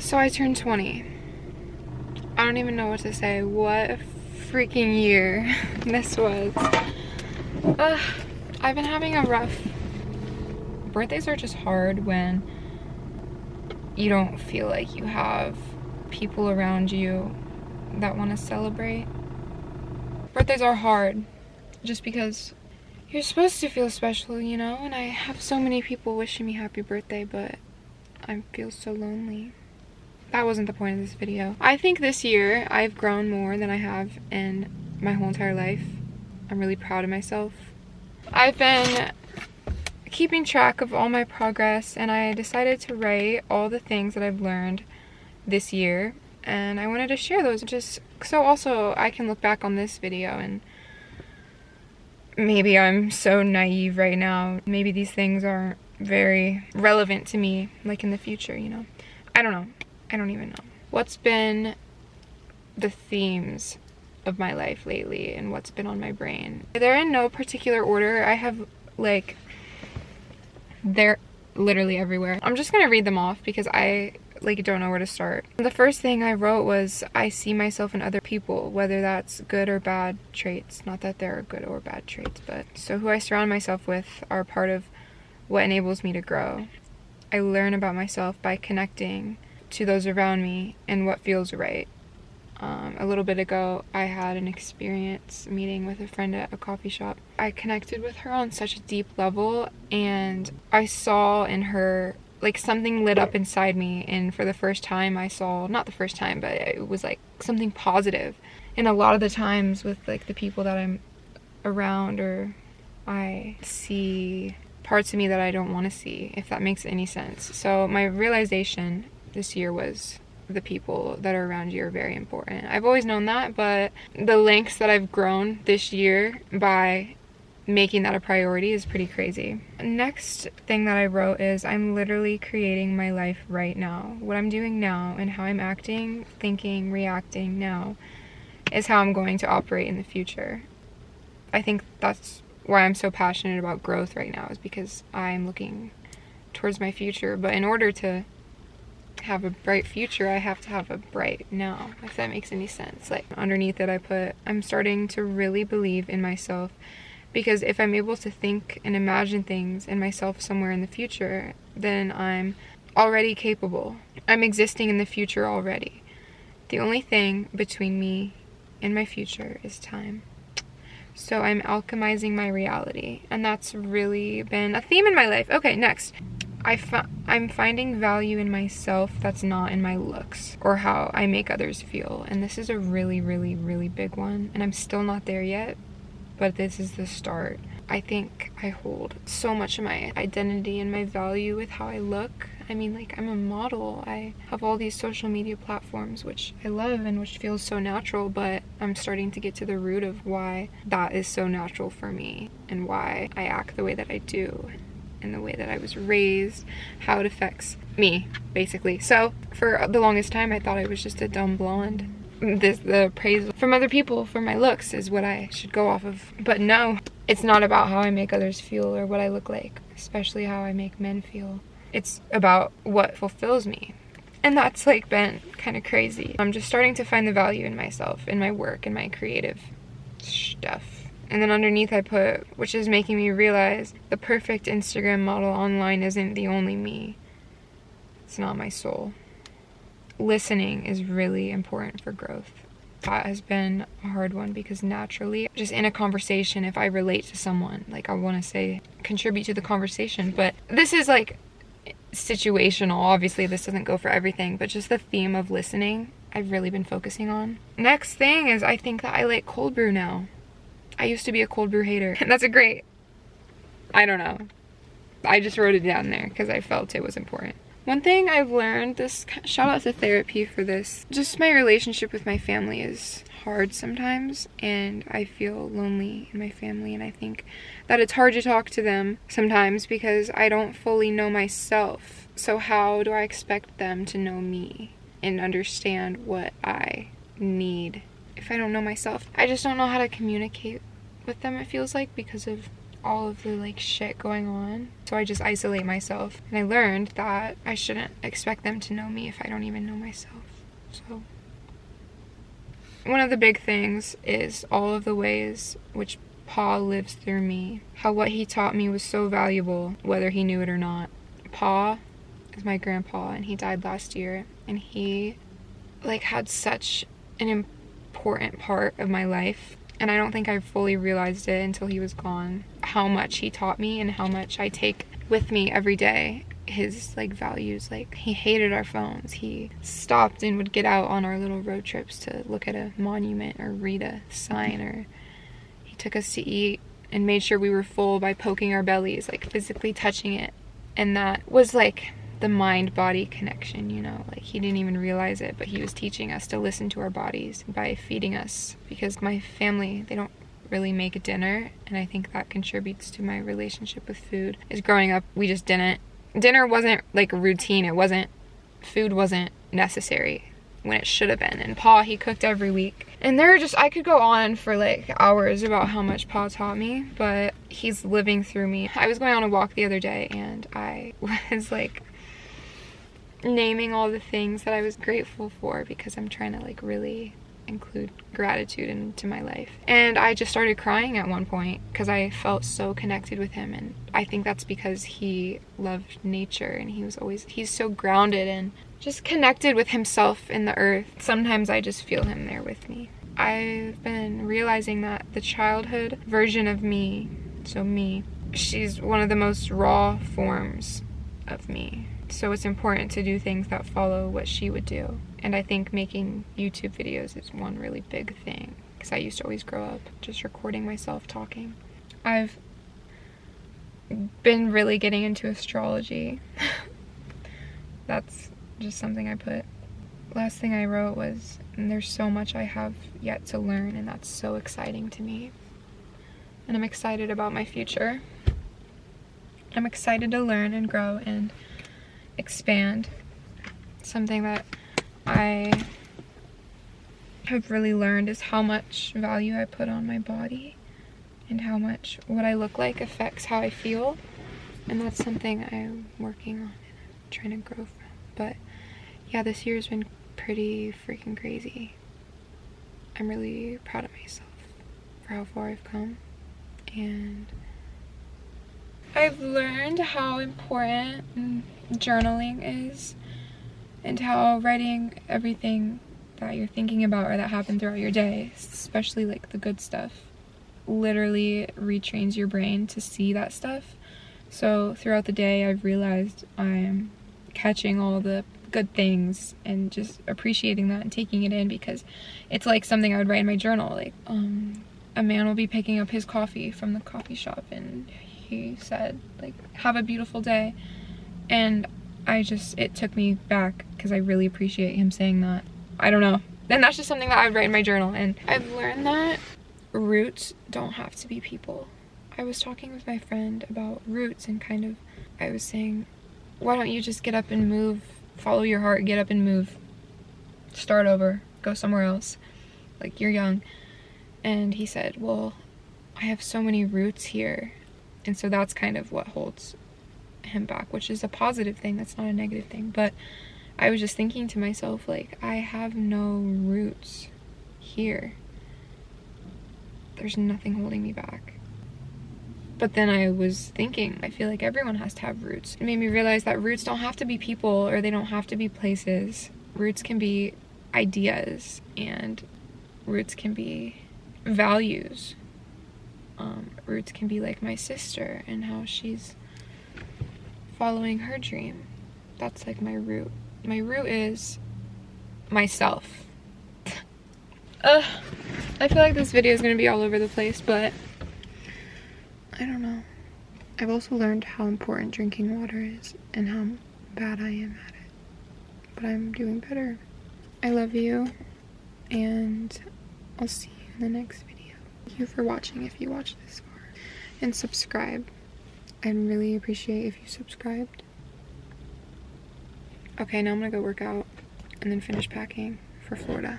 So I turned 20. I don't even know what to say. What a freaking year this was. I've been having a rough... Birthdays are just hard when you don't feel like you have people around you that want to celebrate. Birthdays are hard just because you're supposed to feel special, you know? And I have so many people wishing me happy birthday, but I feel so lonely. That wasn't the point of this video. I think this year I've grown more than I have in my whole entire life. I'm really proud of myself. I've been keeping track of all my progress, and I decided to write all the things that I've learned this year, and I wanted to share those just so also I can look back on this video and maybe I'm so naive right now. Maybe these things aren't very relevant to me like in the future, you know? I don't know. I don't even know. What's been the themes of my life lately and what's been on my brain? They're in no particular order. I have like, they're literally everywhere. I'm just gonna read them off because I like don't know where to start. The first thing I wrote was I see myself in other people, whether that's good or bad traits. Not that there are good or bad traits, but so who I surround myself with are part of what enables me to grow. I learn about myself by connecting to those around me and what feels right. A little bit ago, I had an experience meeting with a friend at a coffee shop. I connected with her on such a deep level, and I saw in her, like, something lit up inside me, and for the first time I saw, not the first time, but it was like something positive. And a lot of the times with like the people that I'm around, or I see parts of me that I don't want to see, if that makes any sense. So my realization this year was the people that are around you are very important. I've always known that, but the lengths that I've grown this year by making that a priority is pretty crazy. Next thing that I wrote is I'm literally creating my life right now. What I'm doing now and how I'm acting, thinking, reacting now is how I'm going to operate in the future. I think that's why I'm so passionate about growth right now, is because I'm looking towards my future. But in order to have a bright future, I have to have a bright now, if that makes any sense. Like underneath it I put, I'm starting to really believe in myself, because if I'm able to think and imagine things in myself somewhere in the future, then I'm already capable. I'm existing in the future already. The only thing between me and my future is time. So I'm alchemizing my reality, and that's really been a theme in my life. Okay, next. I'm finding value in myself that's not in my looks or how I make others feel. And this is a really, really, really big one. And I'm still not there yet, but this is the start. I think I hold so much of my identity and my value with how I look. I mean, like, I'm a model. I have all these social media platforms, which I love and which feels so natural, but I'm starting to get to the root of why that is so natural for me and why I act the way that I do, and the way that I was raised, how it affects me, basically. So for the longest time, I thought I was just a dumb blonde. The praise from other people for my looks is what I should go off of. But no, it's not about how I make others feel or what I look like, especially how I make men feel. It's about what fulfills me. And that's like been kind of crazy. I'm just starting to find the value in myself, in my work, in my creative stuff. And then underneath I put, which is making me realize the perfect Instagram model online isn't the only me. It's not my soul. Listening is really important for growth. That has been a hard one because naturally, just in a conversation, if I relate to someone, like I want to say, contribute to the conversation. But this is like situational. Obviously, this doesn't go for everything, but just the theme of listening, I've really been focusing on. Next thing is I think that I like cold brew now. I used to be a cold brew hater. That's a great, I don't know. I just wrote it down there because I felt it was important. One thing I've learned, this, shout out to therapy for this, just my relationship with my family is hard sometimes, and I feel lonely in my family, and I think that it's hard to talk to them sometimes because I don't fully know myself. So how do I expect them to know me and understand what I need if I don't know myself? I just don't know how to communicate with them, it feels like, because of all of the like shit going on. So I just isolate myself. And I learned that I shouldn't expect them to know me if I don't even know myself. So one of the big things is all of the ways which Pa lives through me. How what he taught me was so valuable, whether he knew it or not. Pa is my grandpa, and he died last year. And he like had such an important part of my life. And I don't think I fully realized it until he was gone. How much he taught me and how much I take with me every day. His like values, like he hated our phones. He stopped and would get out on our little road trips to look at a monument or read a sign, or he took us to eat and made sure we were full by poking our bellies, like physically touching it. And that was like the mind-body connection, you know, like he didn't even realize it, but he was teaching us to listen to our bodies by feeding us. Because my family, they don't really make a dinner, and I think that contributes to my relationship with food. Is growing up, we just didn't. Dinner wasn't like a routine. Food wasn't necessary when it should have been. And Pa, he cooked every week. And I could go on for like hours about how much Pa taught me, but he's living through me. I was going on a walk the other day, and I was like naming all the things that I was grateful for, because I'm trying to like really include gratitude into my life. And I just started crying at one point because I felt so connected with him. And I think that's because he loved nature, and he's so grounded and just connected with himself in the earth. Sometimes I just feel him there with me. I've been realizing that the childhood version of me, she's one of the most raw forms of me. So it's important to do things that follow what she would do. And I think making YouTube videos is one really big thing, because I used to always grow up just recording myself talking. I've been really getting into astrology. That's just something I put. Last thing I wrote was, there's so much I have yet to learn, and that's so exciting to me. And I'm excited about my future. I'm excited to learn and grow and expand. Something that I have really learned is how much value I put on my body, and how much what I look like affects how I feel. And that's something I'm working on and I'm trying to grow from. But yeah, this year's been pretty freaking crazy. I'm really proud of myself for how far I've come. And I've learned how important journaling is, and how writing everything that you're thinking about or that happened throughout your day, especially like the good stuff, literally retrains your brain to see that stuff. So throughout the day, I've realized I'm catching all the good things and just appreciating that and taking it in, because it's like something I would write in my journal. Like a man will be picking up his coffee from the coffee shop, and he said like, have a beautiful day. And it took me back, because I really appreciate him saying that. I don't know. And that's just something that I would write in my journal. And I've learned that roots don't have to be people. I was talking with my friend about roots, and I was saying, why don't you just get up and move, follow your heart, get up and move, start over, go somewhere else, like you're young. And he said, well, I have so many roots here. And so that's kind of what holds him back, which is a positive thing. That's not a negative thing. But I was just thinking to myself, like, I have no roots here. There's nothing holding me back. But then I was thinking, I feel like everyone has to have roots. It made me realize that roots don't have to be people, or they don't have to be places. Roots can be ideas, and roots can be values. Roots can be like my sister and how she's following her dream. That's like my root. My root is myself. I feel like this video is going to be all over the place, but I don't know. I've also learned how important drinking water is and how bad I am at it. But I'm doing better. I love you, and I'll see you in the next video. Thank you for watching if you watched this far. And subscribe. I'd really appreciate if you subscribed. Okay, now I'm gonna go work out and then finish packing for Florida.